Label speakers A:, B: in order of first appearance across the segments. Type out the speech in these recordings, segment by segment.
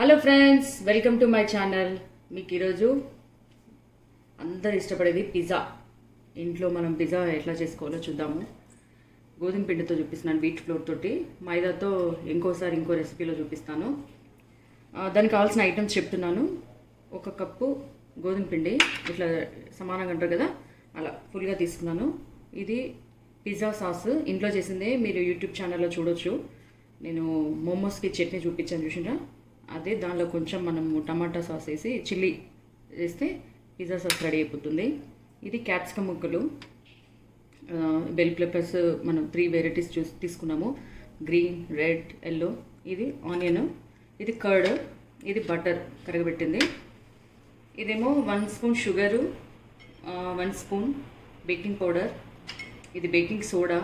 A: Hello friends, welcome to my channel. మీకు ఈరోజు అందరు ఇష్టపడేది పిజ్జా. ఇంట్లో మనం పిజ్జా ఎట్లా చేసుకోవాలో చూద్దాము. గోధుమ పిండితో చూపిస్తున్నాను, వీట్ ఫ్లోర్ తోటి. మైదాతో ఇంకోసారి ఇంకో రెసిపీలో చూపిస్తాను. దానికి కావాల్సిన ఐటమ్స్ చెప్తున్నాను. 1 కప్పు గోధుమ పిండి, ఇట్లా సమానంగా అంటారు కదా, అలా ఫుల్గా తీసుకున్నాను. ఇది పిజ్జా సాస్ ఇంట్లో చేసిందే, మీరు యూట్యూబ్ ఛానల్లో చూడొచ్చు. నేను మోమోస్కి చట్నీ చూపించాను, చూసిండ్రా? అదే దానిలో కొంచెం మనము టమాటా సాస్ వేసి చిల్లీ వేస్తే పిజ్జా సాస్ రెడీ అయిపోతుంది. ఇది క్యాప్సికమ్ ముక్కలు, బెల్ పెప్పర్స్ మనం 3 వెరైటీస్ తీసుకున్నాము, గ్రీన్, రెడ్, ఎల్లో. ఇది ఆనియన్, ఇది కర్డ్, ఇది బటర్ కరగబెట్టింది. ఇదేమో 1 spoon sugar, 1 spoon baking powder, ఇది బేకింగ్ సోడా,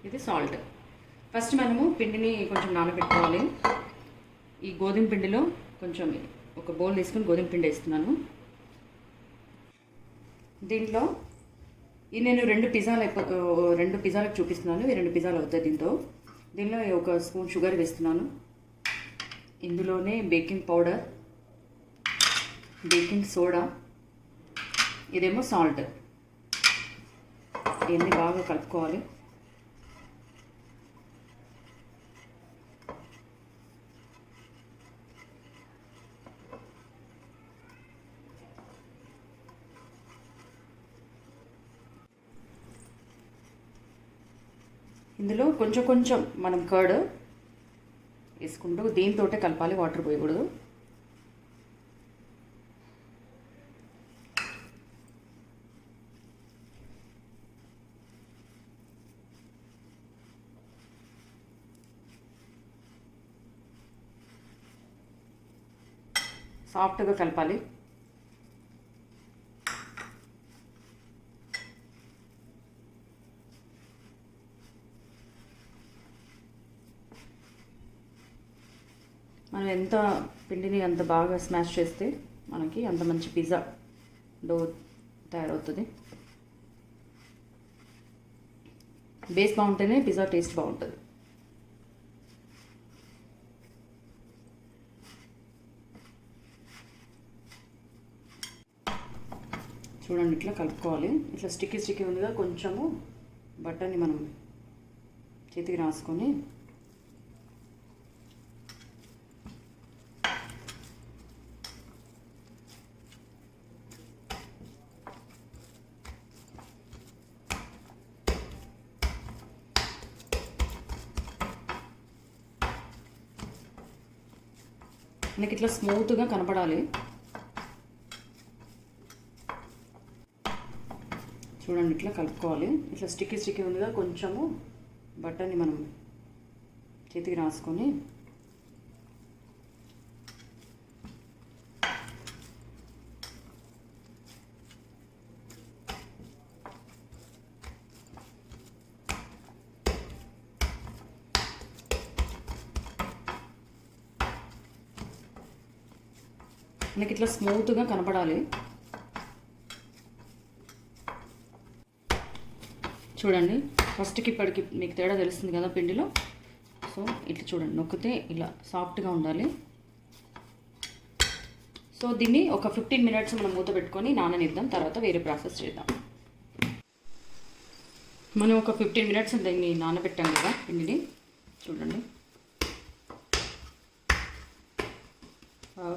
A: ఇది సాల్ట్. ఫస్ట్ మనము పిండిని కొంచెం నానబెట్టుకోవాలి. ఈ గోధుమ పిండిలో కొంచెం ఒక బౌల్ తీసుకొని గోధుమ పిండి వేస్తున్నాను. దీంట్లో నేను 2 పిజ్జాలకు చూపిస్తున్నాను. ఈ 2 పిజ్జాలు అవుతాయి. దీనిలో 1 స్పూన్ షుగర్ వేస్తున్నాను. ఇందులోనే బేకింగ్ పౌడర్, బేకింగ్ సోడా, ఇదేమో సాల్ట్. ఇవన్నీ బాగా కలుపుకోవాలి. ఇందులో కొంచెం కొంచెం మనం కర్డ్ వేసుకుంటూ దీంతో కలపాలి, వాటర్ పోయకూడదు. సాఫ్ట్గా కలపాలి. మనం ఎంత పిండిని అంత బాగా స్మాష్ చేస్తే మనకి అంత మంచి పిజ్జా డో తయారవుతుంది. బేస్ బాగుంటేనే పిజ్జా టేస్ట్ బాగుంటుంది. చూడండి, ఇట్లా కలుపుకోవాలి. ఇట్లా స్టిక్కీ ఉందిగా, కొంచెము బటర్ని మనం చేతికి రాసుకొని మనకి ఇట్లా స్మూత్గా కనపడాలి. చూడండి, ఇట్లా కలుపుకోవాలి. ఇట్లా స్టిక్కీ ఉందిగా, కొంచెము బటర్ని మనం చేతికి రాసుకొని మనకి ఇట్లా స్మూత్గా కనపడాలి. చూడండి, ఫస్ట్కి ఇప్పటికి మీకు తేడా తెలుస్తుంది కదా పిండిలో. సో ఇట్లా చూడండి, నొక్కితే ఇలా సాఫ్ట్గా ఉండాలి. సో దీన్ని ఒక 15 మినిట్స్ మనం మూత పెట్టుకొని నాననిద్దాం, తర్వాత వేరే ప్రాసెస్ చేద్దాం. మనం ఒక 15 మినిట్స్ దీన్ని నానబెట్టాం కదా పిండిని. చూడండి,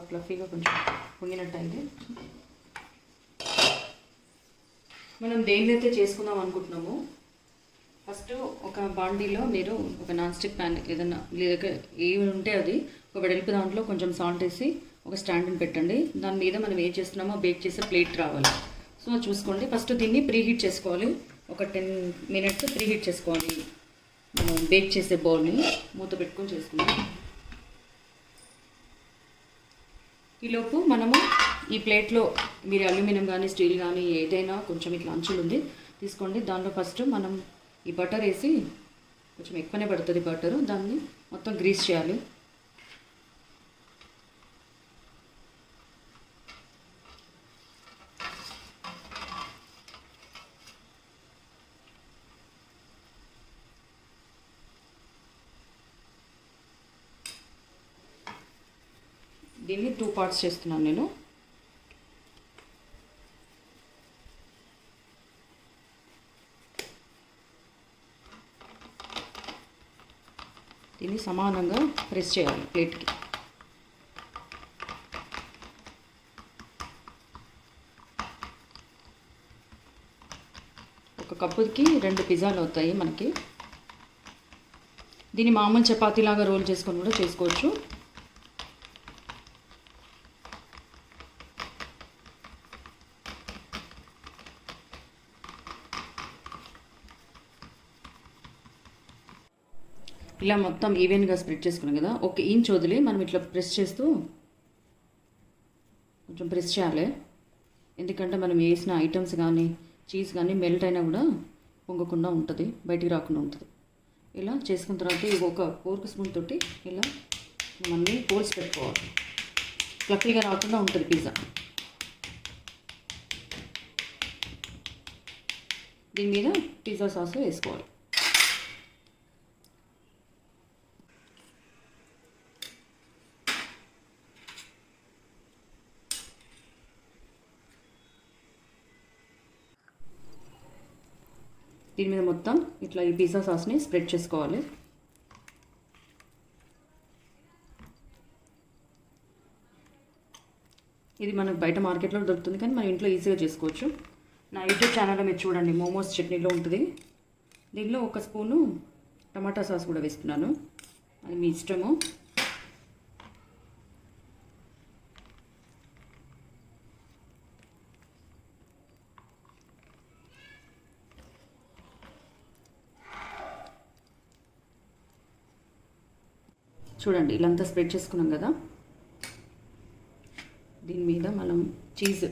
A: ఫ్లఫీగా కొంచెం పొంగినట్టయింది. మనం దేనిలో చేసుకుందాం అనుకుంటున్నాము, ఫస్ట్ ఒక బాండీలో మీరు ఒక నాన్ స్టిక్ ప్యాన్ ఏదన్నా లేదా ఏమి ఉంటే అది ఒక వెడల్పు దాంట్లో కొంచెం సాల్ట్ వేసి ఒక స్టాండ్ని పెట్టండి. దాని మీద మనం ఏం చేస్తున్నామో బేక్ చేసే ప్లేట్ రావాలి. సో చూసుకోండి, ఫస్ట్ దీన్ని ప్రీహీట్ చేసుకోవాలి. ఒక 10 మినిట్స్ ప్రీహీట్ చేసుకోవాలి. మనం బేక్ చేసే బౌల్ని మూత పెట్టుకొని చేసుకుందాం. ఈలోపు మనము ఈ ప్లేట్లో మీరు అల్యూమినియం కానీ స్టీల్ కానీ ఏదైనా కొంచెం ఇట్లా అంచులు ఉంది తీసుకోండి. దాంట్లో ఫస్ట్ మనం ఈ బటర్ వేసి, కొంచెం ఎక్కువనే పడుతుంది బటరు, దాన్ని మొత్తం గ్రీస్ చేయాలి. దీన్ని 2 పార్ట్స్ చేస్తున్నాను నేను. దీన్ని సమానంగా ప్రెస్ చేయాలి ప్లేట్కి. ఒక కప్పుకి 2 పిజ్జాలు అవుతాయి మనకి. దీన్ని మామూలు చపాతీలాగా రోల్ చేసుకొని కూడా చేసుకోవచ్చు. ఇలా మొత్తం ఈవెన్గా స్ప్రెడ్ చేసుకున్నాం కదా. 1 ఇంచ్ వదిలి మనం ఇట్లా ప్రెస్ చేస్తూ కొంచెం ప్రెస్ చేయాలి. ఎందుకంటే మనం వేసిన ఐటమ్స్ కానీ చీజ్ కానీ మెల్ట్ అయినా కూడా పొంగకుండా ఉంటుంది, బయటికి రాకుండా ఉంటుంది. ఇలా చేసుకున్న తర్వాత ఇవి ఒక ఫోర్క్ స్పూన్ తోటి ఇలా మనం హోల్స్ పెట్టుకోవాలి. ఫ్లఫీగా రాకుండా ఉంటుంది పిజ్జా. దీని మీద పిజ్జా సాస్ వేసుకోవాలి. దీని మీద మొత్తం ఇట్లా ఈ పిజ్జా సాస్ని స్ప్రెడ్ చేసుకోవాలి. ఇది మనకు బయట మార్కెట్లో దొరుకుతుంది, కానీ మన ఇంట్లో ఈజీగా చేసుకోవచ్చు. నా యూట్యూబ్ ఛానల్లో మీరు చూడండి, మోమోస్ చట్నీలో ఉంటుంది. దీనిలో 1 స్పూను టమాటా సాస్ కూడా వేస్తున్నాను, అది మీ ఇష్టము. చూడండి ఇలాంతా స్ప్రెడ్ చేసుకున్నాం కదా. దీని మీద మనం చీజ్,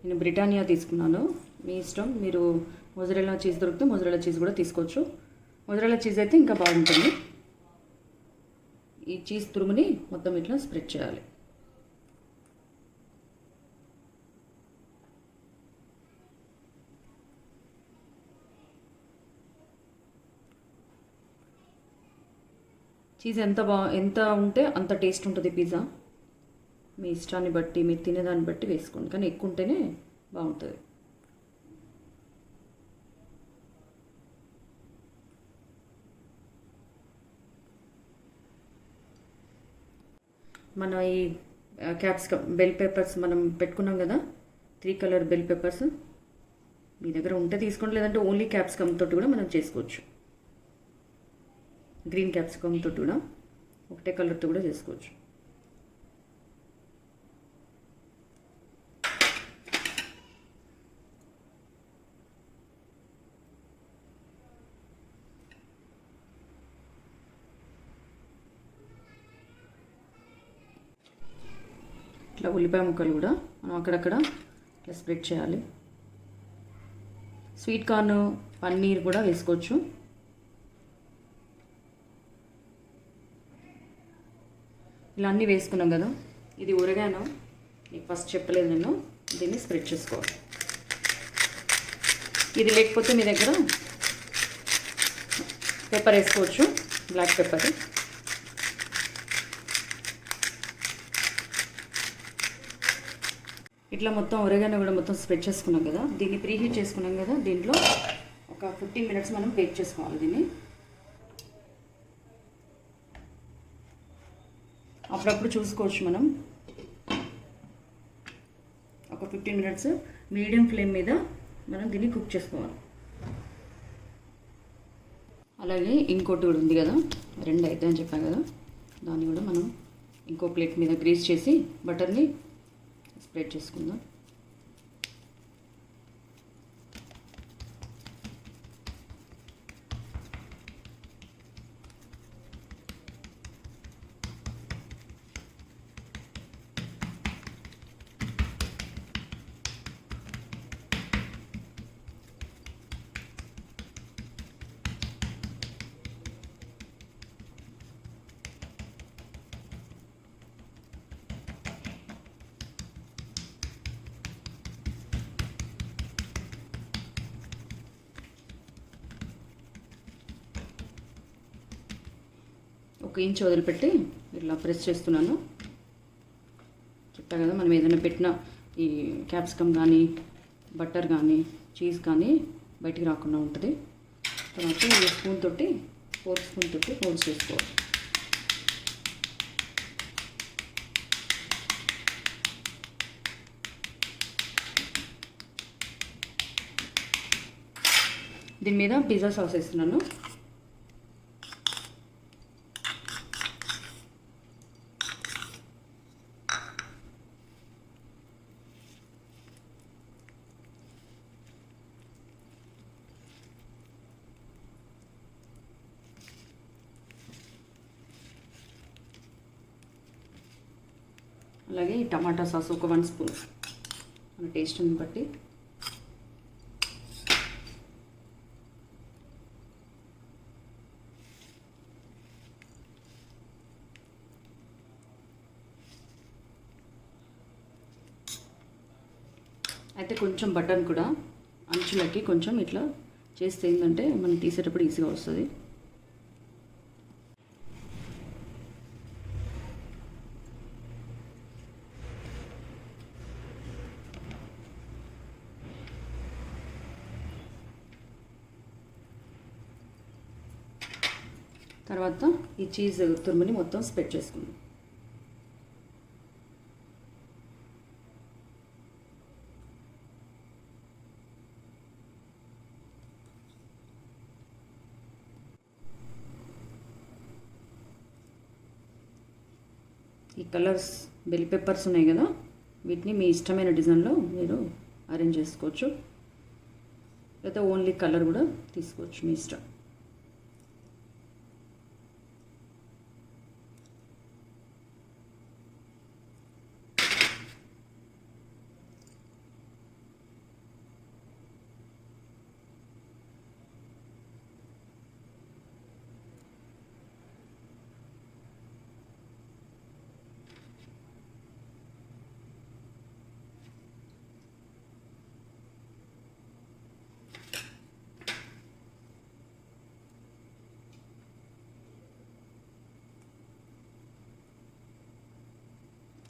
A: నేను బ్రిటానియా తీసుకున్నాను, మీ ఇష్టం. మీరు మొజరెల్లా చీజ్ దొరికితే మొజరెల్లా చీజ్ కూడా తీసుకోవచ్చు. మొజరెల్లా చీజ్ అయితే ఇంకా బాగుంటుంది. ఈ చీజ్ తురుముని మొత్తం ఇట్లా స్ప్రెడ్ చేయాలి. చీజ్ ఎంత ఉంటే అంత టేస్ట్ ఉంటుంది పిజ్జా. మీ ఇష్టాన్ని బట్టి, మీరు తినేదాన్ని బట్టి వేసుకోండి, కానీ ఎక్కువ ఉంటేనే బాగుంటుంది. మన ఈ క్యాప్సికమ్ బెల్ పెప్పర్స్ మనం పెట్టుకున్నాం కదా, 3 కలర్ బెల్ పెప్పర్స్ మీ దగ్గర ఉంటే తీసుకోండి, లేదంటే ఓన్లీ క్యాప్సికమ్ తోటి కూడా మనం చేసుకోవచ్చు. గ్రీన్ క్యాప్సికమ్ తోటి కూడా ఒకటే కలర్తో కూడా చేసుకోవచ్చు. ఇట్లా ఉల్లిపాయ ముక్కలు కూడా మనం అక్కడక్కడ ఇట్లా స్ప్రెడ్ చేయాలి. స్వీట్ కార్న్, పన్నీర్ కూడా వేసుకోవచ్చు. ఇలా అన్నీ వేసుకున్నాం కదా. ఇది ఊరగాను, నీకు ఫస్ట్ చెప్పలేదు నేను. దీన్ని స్ప్రెడ్ చేసుకోవాలి. ఇది లేకపోతే మీ దగ్గర పెప్పర్ వేసుకోవచ్చు, బ్లాక్ పెప్పర్. ఇట్లా మొత్తం ఊరగాను కూడా మొత్తం స్ప్రెడ్ చేసుకున్నాం కదా. దీన్ని ప్రీహీట్ చేసుకున్నాం కదా. దీంట్లో ఒక 15 మినిట్స్ మనం బేక్ చేసుకోవాలి. దీన్ని అప్పుడప్పుడు చూసుకోవచ్చు మనం. ఒక 15 మినిట్స్ మీడియం ఫ్లేమ్ మీద మనం దీన్ని కుక్ చేసుకోవాలి. అలాగే ఇంకోటి కూడా ఉంది కదా, 2 అయితే అని చెప్పాను కదా, దాన్ని కూడా మనం ఇంకో ప్లేట్ మీద గ్రీస్ చేసి బటర్ని స్ప్రెడ్ చేసుకుందాం. ఒక ఇంచ్ వదిలిపెట్టి ఇట్లా ప్రెస్ చేస్తున్నాను. చెప్పా కదా, మనం ఏదైనా పెట్టిన ఈ క్యాప్సికమ్ కానీ బటర్ కానీ చీజ్ కానీ బయటికి రాకుండా ఉంటుంది. తర్వాత ఈ స్పూన్ తోటి 4 స్పూన్ తోటి హోల్స్ చేసుకోవాలి. దీని మీద పిజ్జా సాస్ వేస్తున్నాను. అలాగే ఈ టమాటా సాస్ ఒక 1 స్పూన్ మన టేస్ట్ని బట్టి. అయితే కొంచెం బటన్ కూడా అంచులకి కొంచెం ఇట్లా చేస్తే ఏంటంటే మనం తీసేటప్పుడు ఈజీగా వస్తుంది. తర్వాత ఈ చీజ్ తురుముని మొత్తం స్ప్రెడ్ చేసుకుందాం. ఈ కలర్స్ బెల్ పెప్పర్స్ ఉన్నాయి కదా, వీటిని మీ ఇష్టమైన డిజైన్లో మీరు అరేంజ్ చేసుకోవచ్చు, లేదా ఓన్లీ కలర్ కూడా తీసుకోవచ్చు, మీ ఇష్టం.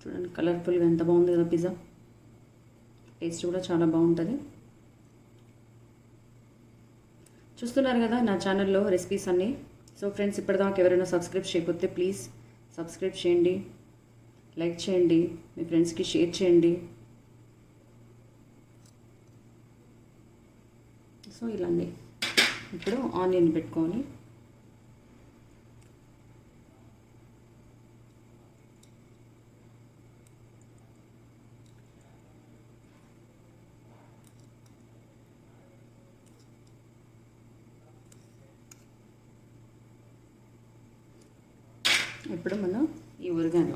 A: చూడండి కలర్ఫుల్గా ఎంత బాగుంది కదా పిజ్జా. టేస్ట్ కూడా చాలా బాగుంటుంది. చూస్తున్నారు కదా నా ఛానల్లో రెసిపీస్ అన్నీ. సో ఫ్రెండ్స్, ఇప్పటిదాకా ఎవరైనా సబ్స్క్రైబ్ చేయకపోతే ప్లీజ్ సబ్స్క్రైబ్ చేయండి, లైక్ చేయండి, మీ ఫ్రెండ్స్కి షేర్ చేయండి. సో ఇలాంటి ఇప్పుడు ఆనియన్ పెట్టుకొని ఇప్పుడు మనం ఈ ఉరగాను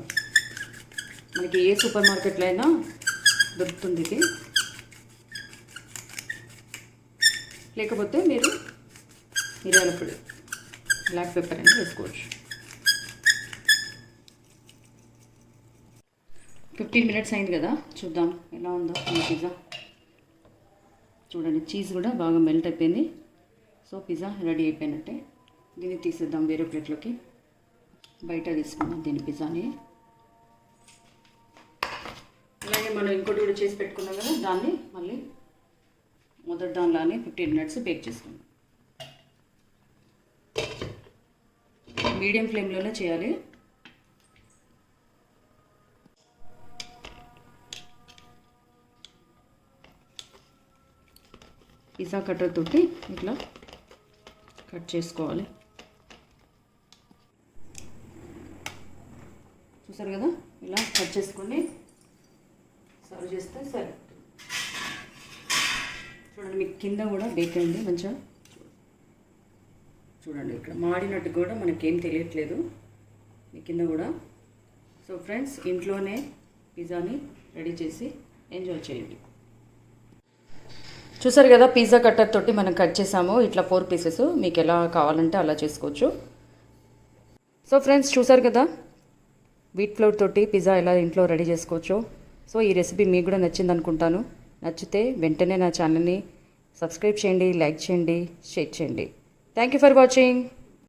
A: మనకి ఏ సూపర్ మార్కెట్లో అయినా దొరుకుతుంది ఇది, లేకపోతే మీరు మిరియాల పొడి బ్లాక్ పెప్పర్ అయినా వేసుకోవచ్చు. 15 మినిట్స్ అయింది కదా, చూద్దాం ఎలా ఉందో ఈ పిజ్జా. చూడండి చీజ్ కూడా బాగా మెల్ట్ అయిపోయింది. సో పిజ్జా రెడీ అయిపోయినట్టే. దీన్ని తీసేద్దాం వేరే ప్లేట్లోకి, బయట తీసుకున్నాం దీని పిజ్జాని. అలాగే మనం ఇంకోటి కూడా చేసి పెట్టుకున్నాం కదా, దాన్ని మళ్ళీ మొదటి దానిలానే 15 మినిట్స్ బేక్ చేసుకుందాం. మీడియం ఫ్లేమ్లోనే చేయాలి. పిజ్జా కట్టర్ తోటి ఇట్లా కట్ చేసుకోవాలి. చూసారు కదా, ఇలా కట్ చేసుకొని సర్వ్ చేస్తే సరే. చూడండి మీకు కింద కూడా బేక్ అయింది మంచిగా. చూడండి ఇక్కడ మాడినట్టు కూడా మనకేం తెలియట్లేదు మీ కింద కూడా. సో ఫ్రెండ్స్, ఇంట్లోనే పిజ్జాని రెడీ చేసి ఎంజాయ్ చేయండి. చూసారు కదా, పిజ్జా కట్టర్ తోటి మనం కట్ చేసాము ఇట్లా 4 పీసెస్. మీకు ఎలా కావాలంటే అలా చేసుకోవచ్చు. సో ఫ్రెండ్స్, చూసారు కదా వీట్ ఫ్లోర్ తోటి పిజ్జా ఎలా ఇంట్లో రెడీ చేసుకోవచ్చు. సో ఈ రెసిపీ మీకు కూడా నచ్చింది అనుకుంటాను. నచ్చితే వెంటనే నా ఛానల్ని సబ్స్క్రైబ్ చేయండి, లైక్ చేయండి, షేర్ చేయండి. Thank you for watching.